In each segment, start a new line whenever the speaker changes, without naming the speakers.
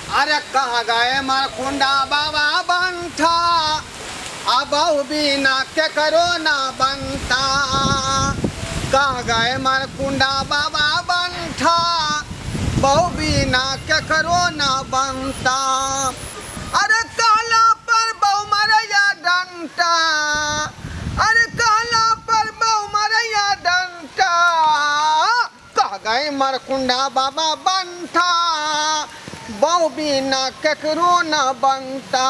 अरे कहाँ गए मारकुंडा बाबा बंठा, अब बिना के करो ना बनता। कहाँ गए मारकुंडा बाबा बंठा, बहु बिना के करो ना बनता। अरे काला पर बहु मरैया डंटा, अरे काला पर बहु मरैया डंटा। कहाँ गए मारकुंडा बाबा बंठा, बहु बिना केकरो न बनता।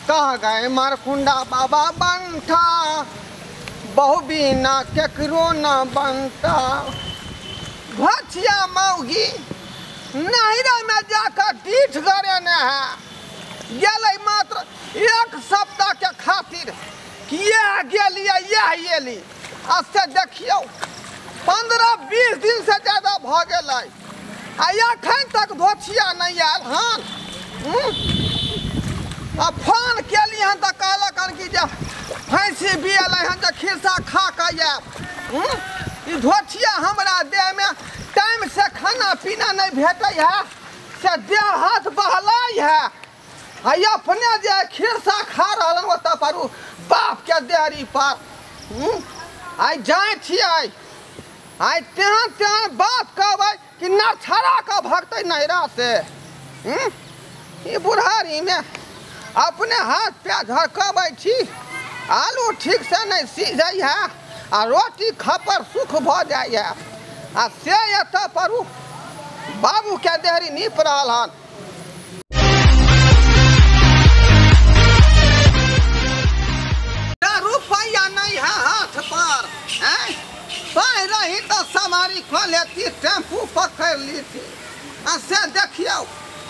कहाँ गए मारकुंडा बाबा बंठा, बहु बिना केकरो न बनता। भछिया मौगी नहिरा में जाकर डीठ करे न है, गेलै मात्र एक सप्ताह के खातिर किए गेलिए यह एली। से देखियो 15-20 दिन से ज्यादा भ गेलै, अखन तक भछिया नहीं आयल हन। फोन केली हन तो कहलक हन कि जे भैंसी बियल हन जे खिरसा खा के आयब। भछिया हमरा देह में टाइम से खाना पीना नहीं भेटै है, से देह हाथ बहलै है। अपने जे खिरसा खा रहल ओतऽ पर बाप के देहरी पर आई जाए छियै। आई तेहन तेहन बात कहबै कि नछड़ा का भगते नहरा से। ये बुढ़ारी में अपने हाथ पे झड़कबै छी, आलू ठीक से नहीं सीझै है आ रोटी खपर सुख भ जाय है। आ से एतऽ पर बाबू के देहरी नीप रहल हन। रुपया नहीं है हाथ पर, पाई रही तो सवारी खो लेती, टेम्पू पकड़ लेती। से देखियो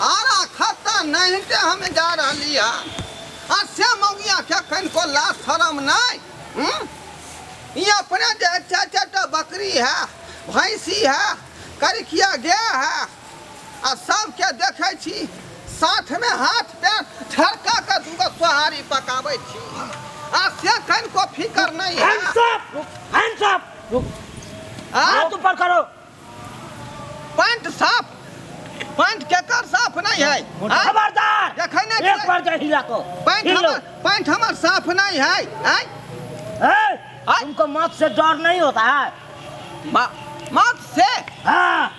आरा खत्ता नहीं ते हम जा रही है। से मौगिया के कहीं को लाश शरम नहीं। ये अपने चाचा बकरी है, भैंसी है, करिकिया गाय है, आ सबके देखे छी साथ में हाथ पैर ठरका के दूगो सोहारी पकाबै छी। से कहीं को फिकर नहीं है।
हैंड्स अप, रुक, हाथ ऊपर करो।
पैंट साफ, पैंट के कर साफ नहीं है।
खबरदार, एक बार जा हिला को।
पैंट हमर साफ नहीं है।
तुमको मौत से डर नहीं होता है?
मौत से?
हाँ।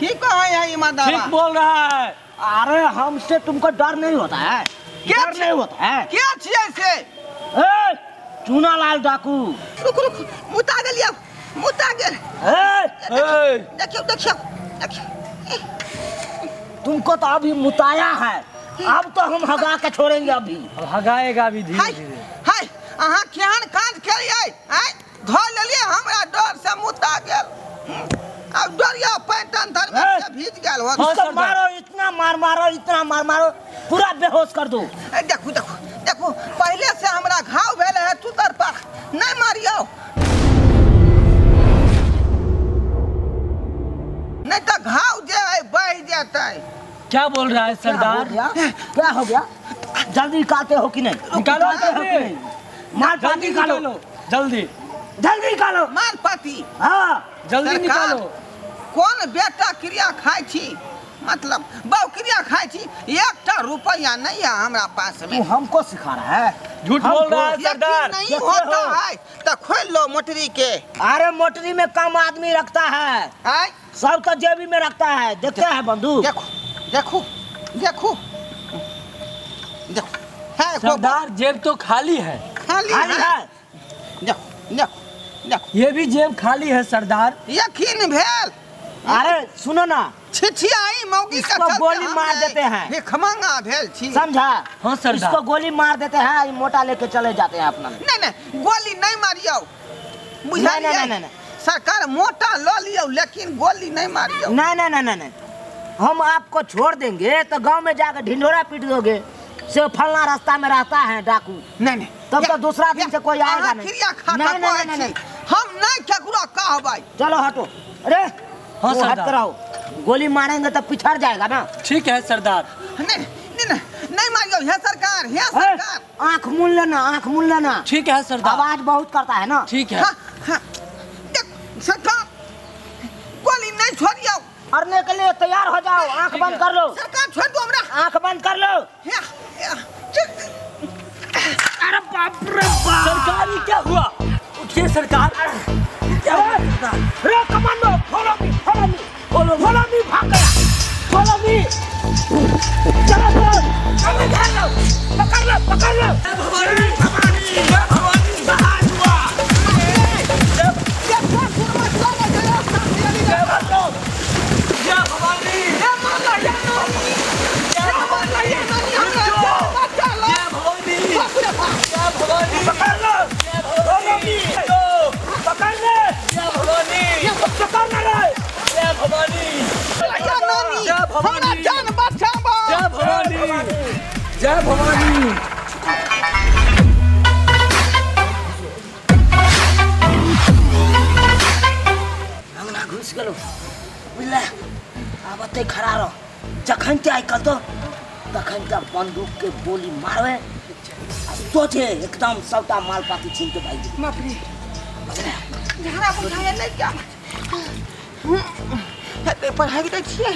ठीक है ईमानदार,
ठीक बोल रहा है। अरे हमसे तुमको डर नहीं होता है?
क्या
डर नहीं होता है?
क्या छियै से?
चूना लाल डाकू।
रुक रुक, मुता गेलियै, मुता गेल। देखियो देखियो देखियो,
तुमको तो अभी मुताया है, अब तो हम हगा के छोड़ेंगे। अभी
अब हगाएगा भी धीरे धीरे।
हाय अहाँ केहन काज करियै? धो लेलियै, हमरा डर से मुता गेल। अब डरिया पैंट अंदर में से भीज गेल हो।
इसको मारो, इतना मार मारो, इतना मार मारो, पूरा बेहोश कर दो।
देखो देखो देखो, पहले से हमरा घाव भेल है तुतर पर, नहीं मारियो नहीं तो घाव जे है बह जाता है।
क्या बोल रहा है सरदार?
क्या हो गया? जल्दी निकालते हो कि नहीं?
निकालो
जल्दी, मार पाती निकालो,
जल्दी
जल्दी निकालो।
मार पाती,
हाँ जल्दी निकालो।
कौन बेटा क्रिया खाई छी, मतलब बहु क्रिया खाई छी, 1 रुपया नहीं है हमरा पास में।
तू हमको सिखा रहा है?
झूठ बोल रहा है सरदार।
नहीं होता है तो खोल लो मोटरी के।
अरे मोटरी में कम आदमी रखता है, सब तो जेबी में रखता है। देखते हैं बंधु,
देखो देखो देखो देखो, है
सरदार जेब तो खाली है।
खाली है। देखो देखो देखो,
ये भी जेब खाली है सरदार।
यकीन भेल?
अरे सुनो ना,
छिछियाई मौगी का
इसको गोली मार देते हैं।
भिखमंगा भेल छी,
समझा?
हाँ सरदार,
इसको गोली मार देते हैं, मोटा लेके चले जाते हैं अपना।
नहीं नहीं, गोली नहीं मारियो, बुझलियै?
नहीं,
सरकार मोटा लो लियो, लेकिन गोली नहीं मारियो।
नहीं, हम आपको छोड़ देंगे तो गांव में जाकर ढिंढोरा पीट दोगे से फलना रास्ता में रहता है डाकू।
नहीं
तब तो दूसरा दिन से कोई आएगा नहीं।
नहीं, हम नहीं केकरो कहबै।
चलो हटो। अरे
हाँ
हट
सरदार,
कराओ, गोली मारेंगे तो पिछड़ जाएगा ना।
ठीक है सरदार।
नहीं मारियो, हे सरकार, हे सरकार।
आँख मूल लेना, आँख मूल लेना।
ठीक है सरदार,
आवाज बहुत करता है ना।
ठीक है।
सरकार गोली नहीं छोड़ियो,
मरने के लिए तैयार हो जाओ। आंख बंद कर लो।
सरकार छोड़ दो हमरा।
आंख बंद कर लो। अरे बाप रे बाप।
सरकार ये क्या हुआ? उठिए सरकार। क्या हुआ सरकार?
रे commando, follow me, follow me, follow me, भाग गया, फॉलो मी। चलो चलो, जल्दी कर लो, पकड़ लो, पकड़ लो।
भवानी, भवानी, भवानी, महान हुआ। जय भवानी।
अंगना घुस गलो बुझला। अब ते खड़ा रहो। जखन ते आइकल तो तखन त बंदूक के गोली मारवे। सोचे एकदम सबटा माल पाती छीन के भाई।
बाप रे झगड़ा बुझाया नहीं क्या हेते पढ़ाई दै छियै।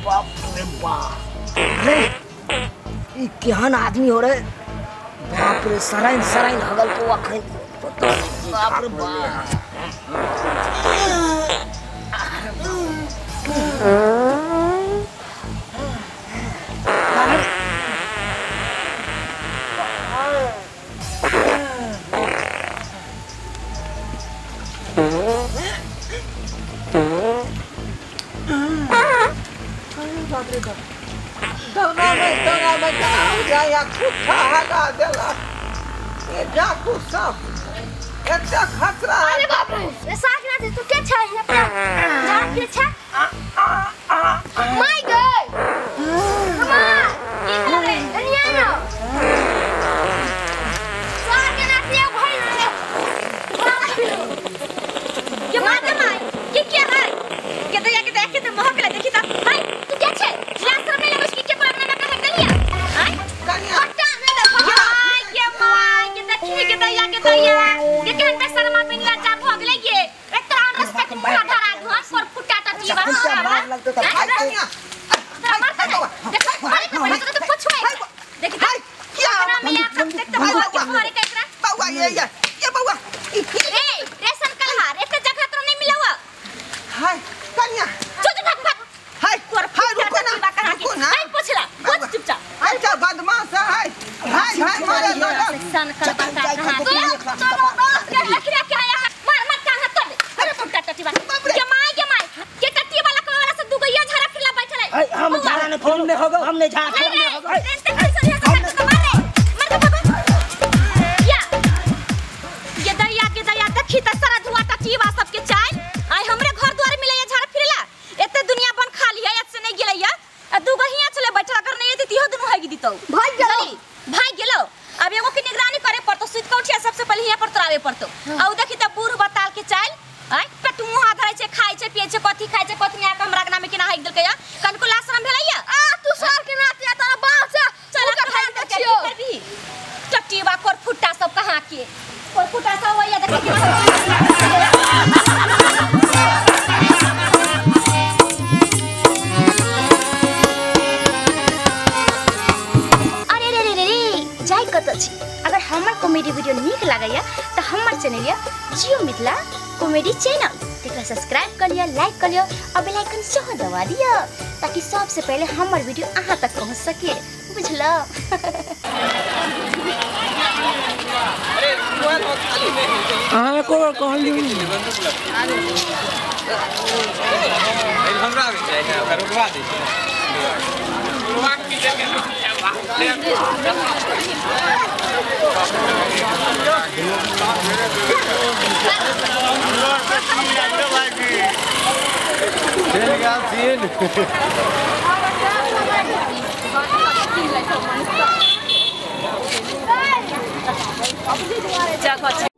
बाप रे बाप रे ई केहन आदमी हो रे। बाप रे सराइन सराइन हगल को अखन बाप रे बाप।
अरे बाप रे साथ ना तू क्या छा है अपना जान के छा माय गॉड कम ऑन ये रे दुनिया नो साथ के ना ये भाई ये मार माय ये क्या है के तो महक ले देखी ता भाई तू क्या छे लास्ट में लगे उसकी के पर ना का गलिया हां
कनिया
हटा ना दे भाई के माय के देखी के दया के दया ये कहन पे शर्मा पे निया जा भोग ले ये एक तो अनरेस्पेक्ट मुंह धरा धोर पर फुटा टटी बा
मार लगतो था
हाय कनिया
मारता है देखो भाई तो बड़ा तो कुछ हुआ देखी ता क्या में या कब तक तो भाई के भोरे कैकरा
बाबा ये बाबा
ए रेशन कलहार एक जगह तो नहीं मिला हुआ
हाय कनिया
चुप भाग भाग
हाय
पर
रुको ना
हाय पूछला कुछ चुपचाप
हाय क्या बदमाश है हाय हाय मारे लगा
सन कर बता कहां के लखिया के आया मार मार कहां तब अरे फुटा टटी बा के माय के टटी वाला को वाला से दुगैया झरा फिरला बैठल है
हम झाड़ा ने फोन में होगा हमने झाड़ा फोन में होगा
रेंटे कैसे है मार के बाबा या ये दया देखी त सारा धुआ टटी बा सब के चाय आई हमरे घर द्वार मिले ये झरा फिरला एते दुनिया बन खाली है से नहीं गेलैया दुगहिया चले बैठला कर नहीं देती हो दुनु हैगी दितो भाग गेलो अब एगो के निगरानी करे पड़तो सुत के उठिया सबसे पहले यहाँ पर तरावे पड़तो आ देखी त बूढ़ बताल के चाल आय पेट मुंह धरै छै खाइ छै पियै छै कथि खाइ छै कथि नै हमरा नाम के ना हैग देलकै या कनको लाशरम भेलैया आ तू सर के नाते तोरा बाप से चल के भाग देखियो टट्टी बा पर फुट्टा सब कहां के पर फुट्टा सब होइया देखि अगर हमार कॉमेडी वीडियो निक लागैया तो हमार चैनल या जियो मिथिला कॉमेडी चैनल तेकरा सब्सक्राइब कर लिया लाइक कर लिया और बेल आइकन सेहो दबा दिया ताकि सबसे पहले हमार वीडियो अहां तक पहुंच सके बुझलो
हां को कहली
हमरा भी चाहिए ओकरा रुकवा दै रुकवा के
ले